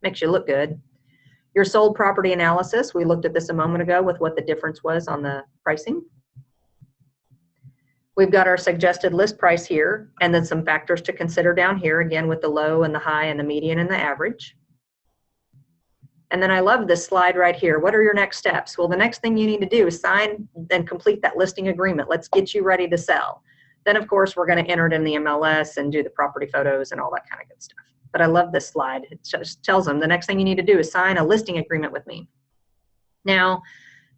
Makes you look good. Your sold property analysis, we looked at this a moment ago with what the difference was on the pricing. We've got our suggested list price here, and then some factors to consider down here, again, with the low and the high and the median and the average. And then I love this slide right here. What are your next steps? Well, the next thing you need to do is sign and complete that listing agreement. Let's get you ready to sell. Then, of course, we're going to enter it in the MLS and do the property photos and all that kind of good stuff. But I love this slide. It just tells them the next thing you need to do is sign a listing agreement with me. Now,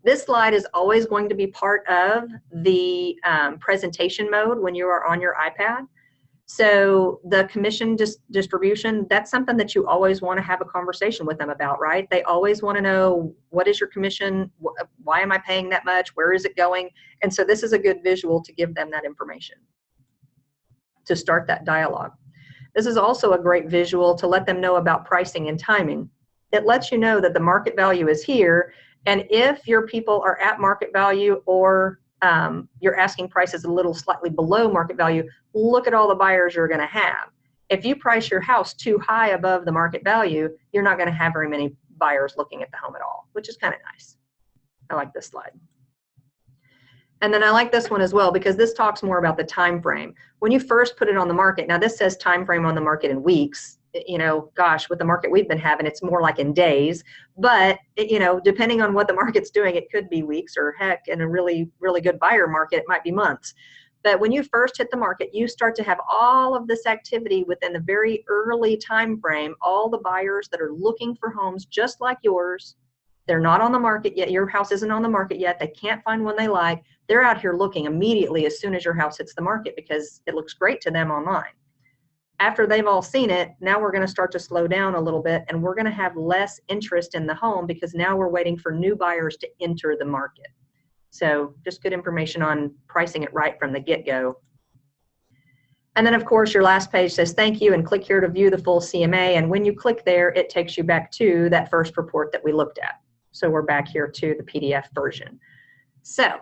this slide is always going to be part of the presentation mode when you are on your iPad. So the commission distribution, that's something that you always want to have a conversation with them about, right? They always want to know, what is your commission? Why am I paying that much? Where is it going? And so this is a good visual to give them that information, to start that dialogue. This is also a great visual to let them know about pricing and timing. It lets you know that the market value is here, and if your people are at market value or your asking price is a little slightly below market value, look at all the buyers you're going to have. If you price your house too high above the market value, you're not going to have very many buyers looking at the home at all, which is kind of nice. I like this slide. And then I like this one as well because this talks more about the time frame. When you first put it on the market, now this says time frame on the market in weeks. You know, gosh, with the market we've been having, it's more like in days. But, you know, depending on what the market's doing, it could be weeks, or heck, in a really, really good buyer market, it might be months. But when you first hit the market, you start to have all of this activity within the very early time frame, all the buyers that are looking for homes just like yours. They're not on the market yet. Your house isn't on the market yet. They can't find one they like. They're out here looking immediately as soon as your house hits the market because it looks great to them online. After they've all seen it, now we're going to start to slow down a little bit, and we're going to have less interest in the home because now we're waiting for new buyers to enter the market. So just good information on pricing it right from the get-go. And then, of course, your last page says thank you, and click here to view the full CMA. And when you click there, it takes you back to that first report that we looked at. So we're back here to the PDF version. So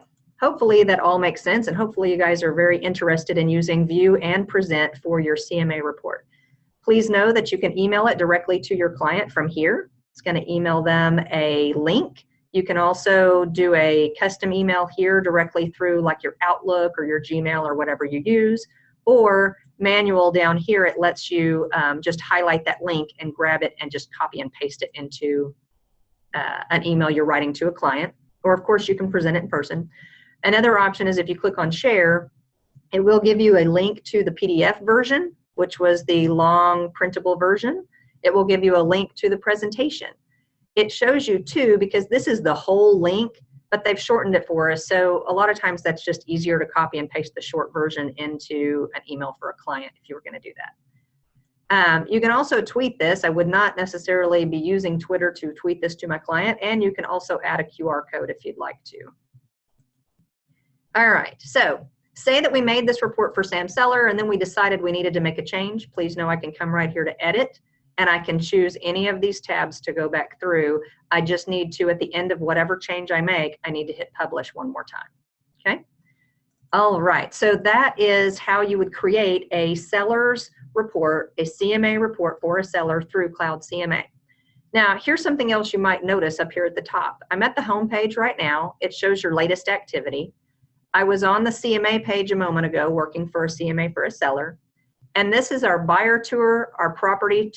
hopefully that all makes sense, and hopefully you guys are very interested in using View and Present for your CMA report. Please know that you can email it directly to your client from here. It's going to email them a link. You can also do a custom email here directly through like your Outlook or your Gmail or whatever you use, or manual down here. It lets you just highlight that link and grab it and just copy and paste it into an email you're writing to a client. Or of course you can present it in person. Another option is if you click on share, it will give you a link to the PDF version, which was the long printable version. It will give you a link to the presentation. It shows you too, because this is the whole link, but they've shortened it for us. So a lot of times that's just easier to copy and paste the short version into an email for a client if you were going to do that. You can also tweet this. I would not necessarily be using Twitter to tweet this to my client, and you can also add a QR code if you'd like to. All right, so Say that we made this report for Sam Seller and then we decided we needed to make a change. Please know I can come right here to edit and I can choose any of these tabs to go back through. I just need to, at the end of whatever change I make, I need to hit publish one more time, okay? All right, so that is how you would create a seller's report, a CMA report for a seller through Cloud CMA. Now, here's something else you might notice up here at the top. I'm at the home page right now. It shows your latest activity. I was on the CMA page a moment ago working for a CMA for a seller. And this is our buyer tour, our property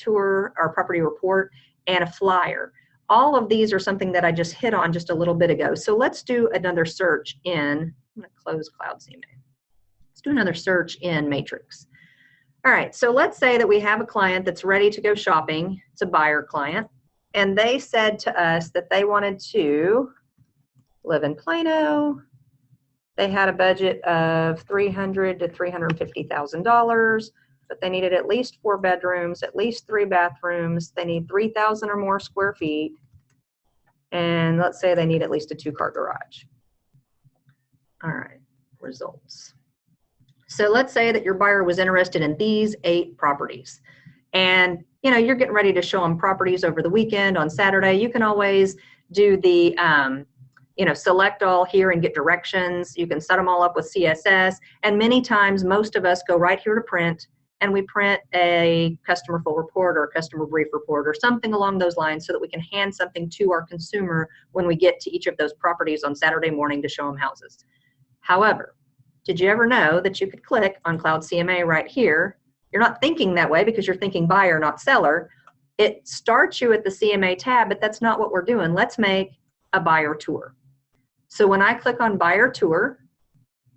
report, and a flyer. All of these are something that I just hit on just a little bit ago. So let's do another search in, I'm gonna close Cloud CMA. Let's do another search in Matrix. All right, so let's say that we have a client that's ready to go shopping. It's a buyer client. And they said to us that they wanted to live in Plano. They had a budget of $300,000 to $350,000, but they needed at least 4 bedrooms, at least 3 bathrooms. They need 3,000 or more square feet. And let's say they need at least a 2-car garage. All right, results. So let's say that your buyer was interested in these 8 properties. And you know, you're getting ready to show them properties over the weekend on Saturday. You can always do the, you know, select all here and get directions. You can set them all up with CSS. And many times, most of us go right here to print, and we print a customer full report or a customer brief report or something along those lines so that we can hand something to our consumer when we get to each of those properties on Saturday morning to show them houses. However, did you ever know that you could click on Cloud CMA right here? You're not thinking that way because you're thinking buyer, not seller. It starts you at the CMA tab, but that's not what we're doing. Let's make a buyer tour. So when I click on buyer tour,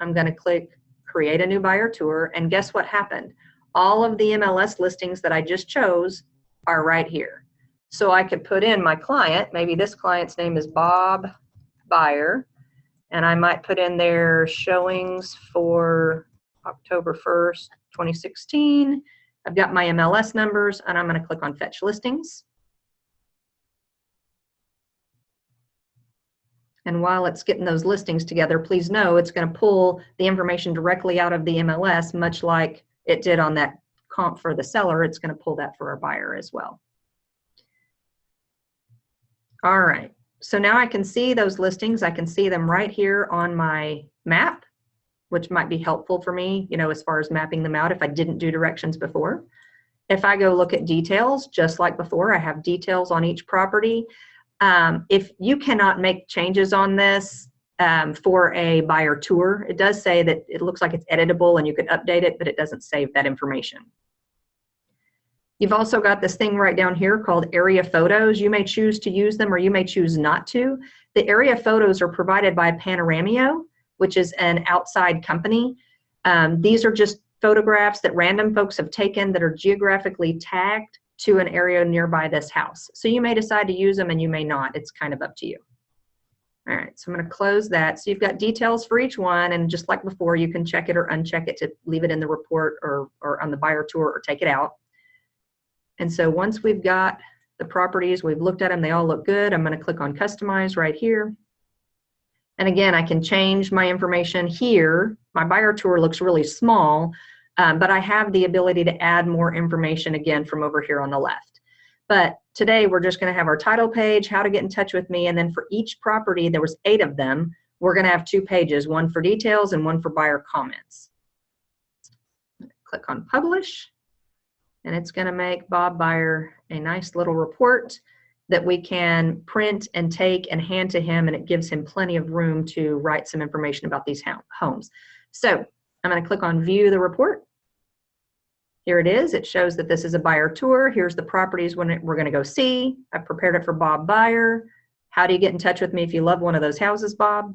I'm going to click create a new buyer tour, and guess what happened? All of the MLS listings that I just chose are right here. So I could put in my client, maybe this client's name is Bob Buyer, and I might put in their showings for October 1st, 2016. I've got my MLS numbers, and I'm going to click on Fetch Listings. And while it's getting those listings together, please know it's going to pull the information directly out of the MLS, much like it did on that comp for the seller. It's going to pull that for our buyer as well. All right, so now I can see those listings. I can see them right here on my map, which might be helpful for me, you know, as far as mapping them out if I didn't do directions before. If I go look at details, just like before, I have details on each property. If you cannot make changes on this for a buyer tour, it does say that it looks like it's editable and you can update it, but it doesn't save that information. You've also got this thing right down here called area photos. You may choose to use them or you may choose not to. The area photos are provided by Panoramio, which is an outside company. These are just photographs that random folks have taken that are geographically tagged to an area nearby this house. So you may decide to use them and you may not. It's kind of up to you. All right, so I'm going to close that. So you've got details for each one, and just like before, you can check it or uncheck it to leave it in the report or on the buyer tour or take it out. And so once we've got the properties, we've looked at them, they all look good. I'm going to click on Customize right here. And again, I can change my information here. My buyer tour looks really small, but I have the ability to add more information again from over here on the left. But today we're just going to have our title page, how to get in touch with me, and then for each property, there was 8 of them, we're going to have 2 pages, one for details and one for buyer comments. Click on Publish, and it's going to make Bob Buyer a nice little report that we can print and take and hand to him, and it gives him plenty of room to write some information about these homes. So I'm going to click on View the Report. Here it is. It shows that this is a buyer tour. Here's the properties we're going to go see. I've prepared it for Bob Buyer. How do you get in touch with me if you love one of those houses, Bob?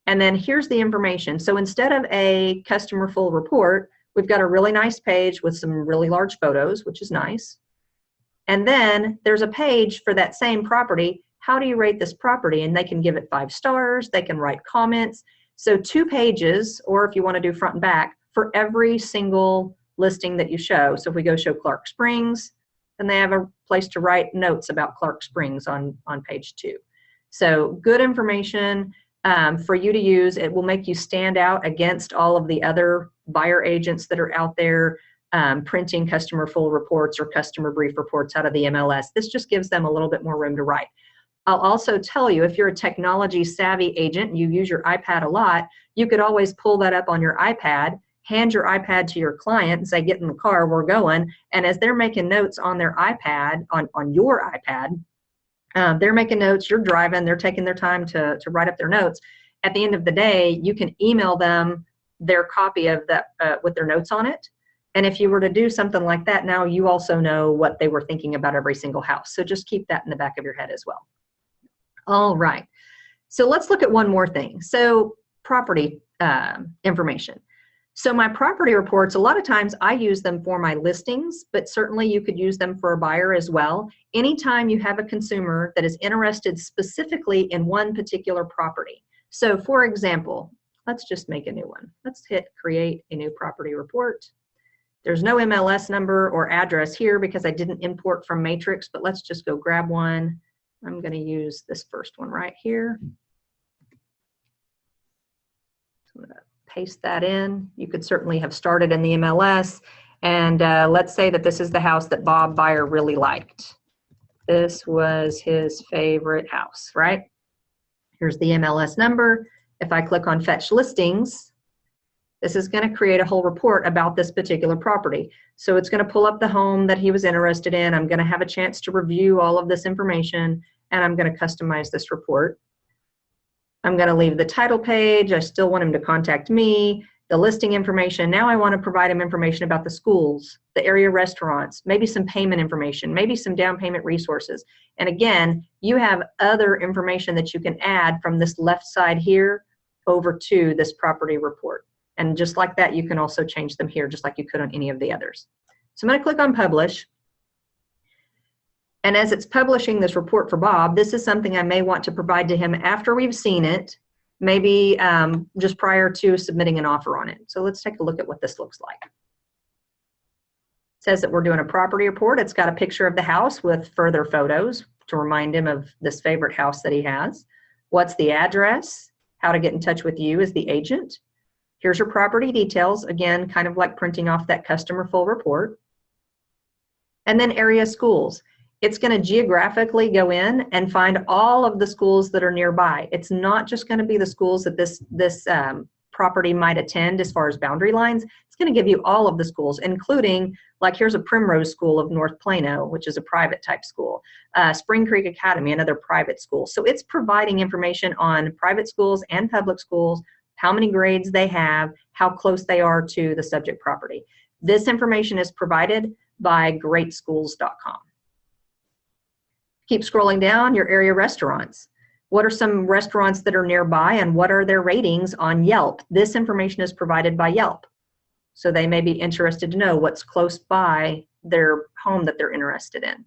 And then here's the information. So instead of a customer full report, we've got a really nice page with some really large photos, which is nice. And then there's a page for that same property. How do you rate this property? And they can give it 5 stars. They can write comments. So 2 pages, or if you want to do front and back, for every single listing that you show. So if we go show Clark Springs, then they have a place to write notes about Clark Springs on page 2. So good information. for you to use. It will make you stand out against all of the other buyer agents that are out there printing customer full reports or customer brief reports out of the MLS. This just gives them a little bit more room to write. I'll also tell you, if you're a technology savvy agent and you use your iPad a lot, you could always pull that up on your iPad, hand your iPad to your client and say, get in the car, we're going. And as they're making notes on their iPad, on your iPad, they're making notes, you're driving, they're taking their time to write up their notes. At the end of the day, you can email them their copy of that with their notes on it. And if you were to do something like that, now you also know what they were thinking about every single house. So just keep that in the back of your head as well. All right, so let's look at one more thing. So property information. So my property reports, a lot of times I use them for my listings, but certainly you could use them for a buyer as well. Anytime you have a consumer that is interested specifically in one particular property. So for example, let's just make a new one. Let's hit create a new property report. There's no MLS number or address here because I didn't import from Matrix, but let's just go grab one. I'm going to use this first one right here. So I'm going to paste that in. You could certainly have started in the MLS. And let's say that this is the house that Bob buyer really liked. This was his favorite house, right? Here's the MLS number. If I click on Fetch Listings, this is going to create a whole report about this particular property. So it's going to pull up the home that he was interested in. I'm going to have a chance to review all of this information, and I'm going to customize this report. I'm going to leave the title page. I still want him to contact me, the listing information. Now I want to provide him information about the schools, the area restaurants, maybe some payment information, maybe some down payment resources. And again, you have other information that you can add from this left side here over to this property report. And just like that, you can also change them here just like you could on any of the others. So I'm going to click on Publish. And as it's publishing this report for Bob, this is something I may want to provide to him after we've seen it, maybe just prior to submitting an offer on it. So let's take a look at what this looks like. It says that we're doing a property report. It's got a picture of the house with further photos to remind him of this favorite house that he has. What's the address? How to get in touch with you as the agent. Here's your property details, again, kind of like printing off that customer full report. And then area schools. It's going to geographically go in and find all of the schools that are nearby. It's not just going to be the schools that this property might attend as far as boundary lines. It's going to give you all of the schools, including, like here's a Primrose School of North Plano, which is a private type school. Spring Creek Academy, another private school. So it's providing information on private schools and public schools, how many grades they have, how close they are to the subject property. This information is provided by greatschools.com. Keep scrolling down, your area restaurants. What are some restaurants that are nearby and what are their ratings on Yelp? This information is provided by Yelp. So they may be interested to know what's close by their home that they're interested in.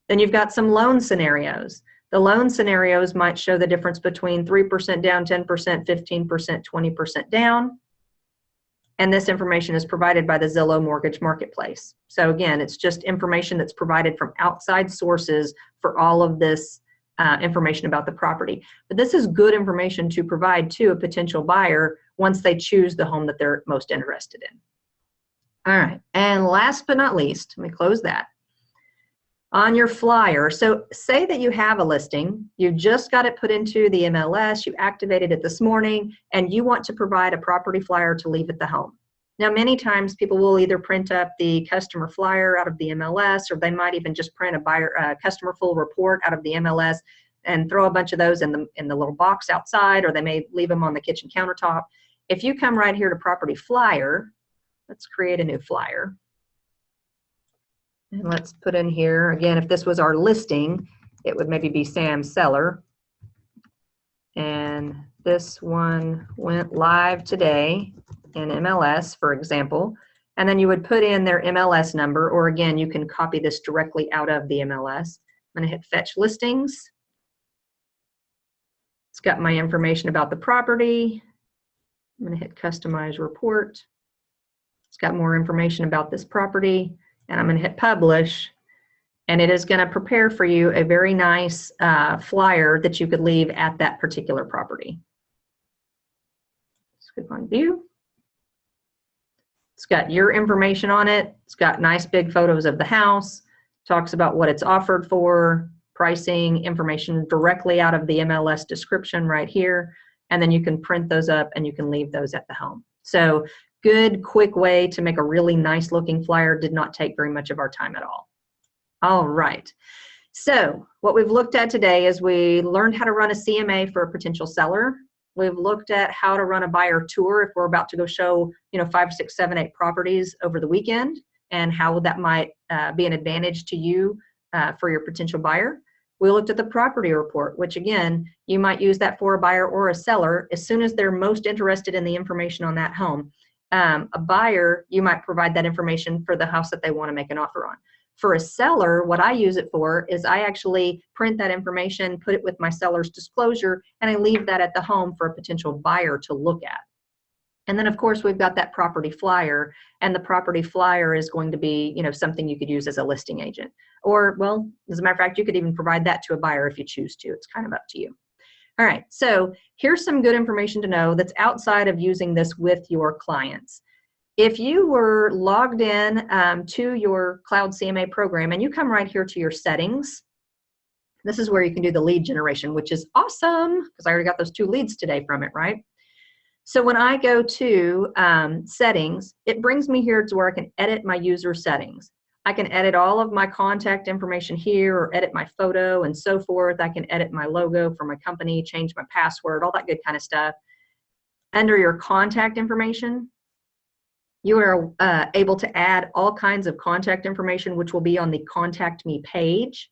Then you've got some loan scenarios. The loan scenarios might show the difference between 3% down, 10%, 15%, 20% down. And this information is provided by the Zillow Mortgage Marketplace. So again, it's just information that's provided from outside sources for all of this information about the property. But this is good information to provide to a potential buyer once they choose the home that they're most interested in. All right, and last but not least, let me close that. On your flyer, so say that you have a listing, you just got it put into the MLS, you activated it this morning, and you want to provide a property flyer to leave at the home. Now, many times people will either print up the customer flyer out of the MLS, or they might even just print a customer full report out of the MLS and throw a bunch of those in the little box outside, or they may leave them on the kitchen countertop. If you come right here to property flyer, let's create a new flyer. And let's put in here, again, if this was our listing, it would maybe be Sam Seller. And this one went live today in MLS, for example. And then you would put in their MLS number, or again, you can copy this directly out of the MLS. I'm going to hit Fetch Listings. It's got my information about the property. I'm going to hit Customize Report. It's got more information about this property. And I'm going to hit Publish. And it is going to prepare for you a very nice flyer that you could leave at that particular property. Let's click on view. It's got your information on it. It's got nice big photos of the house, talks about what it's offered for, pricing, information directly out of the MLS description right here. And then you can print those up and you can leave those at the home. So good, quick way to make a really nice looking flyer. Did not take very much of our time at all. All right. So what we've looked at today is we learned how to run a CMA for a potential seller. We've looked at how to run a buyer tour if we're about to go show, 5, 6, 7, 8 properties over the weekend, and how that might be an advantage to you for your potential buyer. We looked at the property report, which again, you might use that for a buyer or a seller as soon as they're most interested in the information on that home. A buyer, you might provide that information for the house that they want to make an offer on. For a seller, what I use it for is I actually print that information, put it with my seller's disclosure, and I leave that at the home for a potential buyer to look at. And then of course we've got that property flyer, and the property flyer is going to be, something you could use as a listing agent. Or, well, as a matter of fact, you could even provide that to a buyer if you choose to. It's kind of up to you. All right, so here's some good information to know that's outside of using this with your clients. If you were logged in to your Cloud CMA program and you come right here to your settings, this is where you can do the lead generation, which is awesome because I already got those 2 leads today from it, right? So when I go to settings, it brings me here to where I can edit my user settings. I can edit all of my contact information here, or edit my photo and so forth. I can edit my logo for my company, change my password, all that good kind of stuff. Under your contact information, you are able to add all kinds of contact information, which will be on the Contact Me page.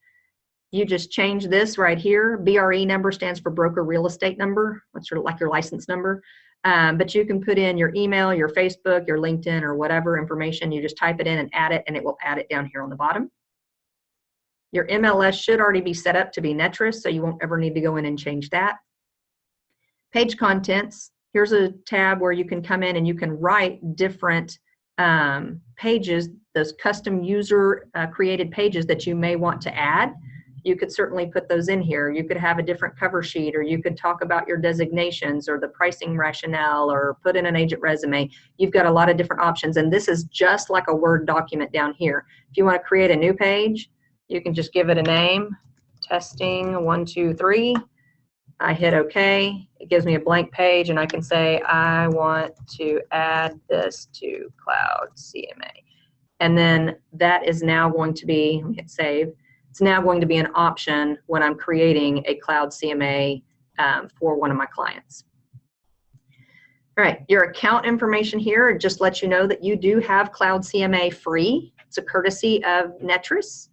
You just change this right here. BRE number stands for broker real estate number. That's sort of like your license number. But you can put in your email, your Facebook, your LinkedIn, or whatever information. You just type it in and add it, and it will add it down here on the bottom. Your MLS should already be set up to be Netris, so you won't ever need to go in and change that. Page contents. Here's a tab where you can come in and you can write different pages, those custom user created pages that you may want to add. You could certainly put those in here. You could have a different cover sheet, or you could talk about your designations or the pricing rationale, or put in an agent resume. You've got a lot of different options, and this is just like a Word document down here. If you want to create a new page, you can just give it a name, testing 1, 2, 3. I hit OK. It gives me a blank page, and I can say, I want to add this to Cloud CMA. And then that is now going to be, let me hit save. It's now going to be an option when I'm creating a Cloud CMA for one of my clients. All right, your account information here just lets you know that you do have Cloud CMA free. It's a courtesy of Netris.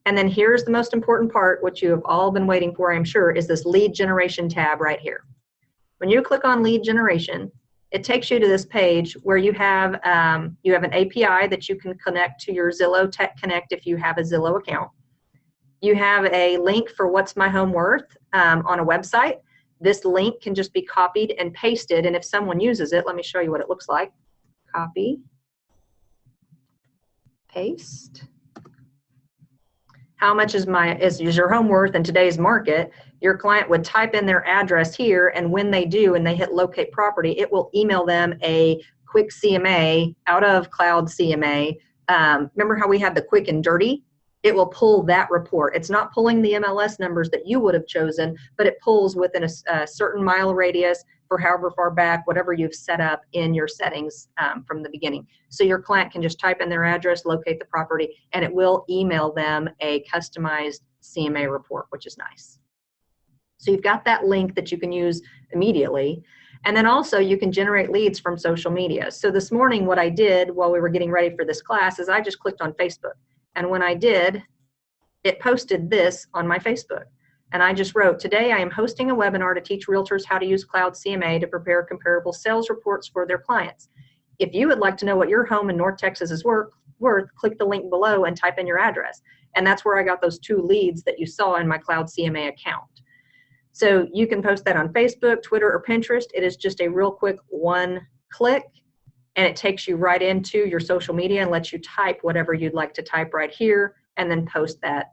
And then here's the most important part, which you have all been waiting for, I'm sure, is this lead generation tab right here. When you click on lead generation, it takes you to this page where you have an API that you can connect to your Zillow Tech Connect if you have a Zillow account. You have a link for What's My Home Worth on a website. This link can just be copied and pasted, and if someone uses it, let me show you what it looks like. Copy, paste. How much is your home worth in today's market? Your client would type in their address here, and when they do and they hit locate property, it will email them a quick CMA out of Cloud CMA. Remember how we had the quick and dirty? It will pull that report. It's not pulling the MLS numbers that you would have chosen, but it pulls within a certain mile radius for however far back, whatever you've set up in your settings from the beginning. So your client can just type in their address, locate the property, and it will email them a customized CMA report, which is nice. So you've got that link that you can use immediately. And then also you can generate leads from social media. So this morning what I did while we were getting ready for this class is I just clicked on Facebook. And when I did, it posted this on my Facebook. And I just wrote, today I am hosting a webinar to teach realtors how to use Cloud CMA to prepare comparable sales reports for their clients. If you would like to know what your home in North Texas is worth, click the link below and type in your address. And that's where I got those 2 leads that you saw in my Cloud CMA account. So you can post that on Facebook, Twitter, or Pinterest. It is just a real quick 1 click. And it takes you right into your social media and lets you type whatever you'd like to type right here, and then post that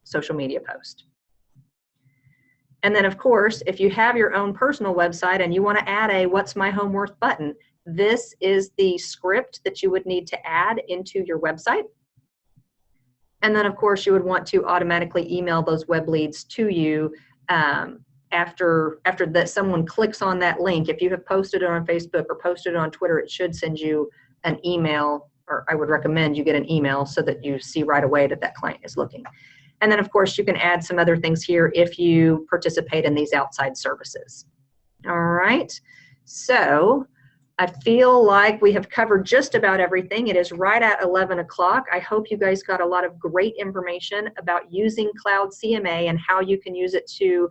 social media post. And then, of course, if you have your own personal website and you want to add a What's My Home Worth button, this is the script that you would need to add into your website. And then, of course, you would want to automatically email those web leads to you after that someone clicks on that link. If you have posted it on Facebook or posted it on Twitter, it should send you an email, or I would recommend you get an email so that you see right away that that client is looking. And then, of course, you can add some other things here if you participate in these outside services. All right, so I feel like we have covered just about everything. It is right at 11 o'clock. I hope you guys got a lot of great information about using Cloud CMA and how you can use it to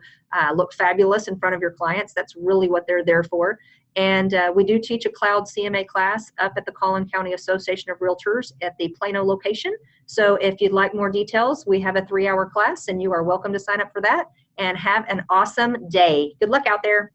look fabulous in front of your clients. That's really what they're there for. And we do teach a Cloud CMA class up at the Collin County Association of Realtors at the Plano location. So if you'd like more details, we have a 3-hour class, and you are welcome to sign up for that. And have an awesome day. Good luck out there.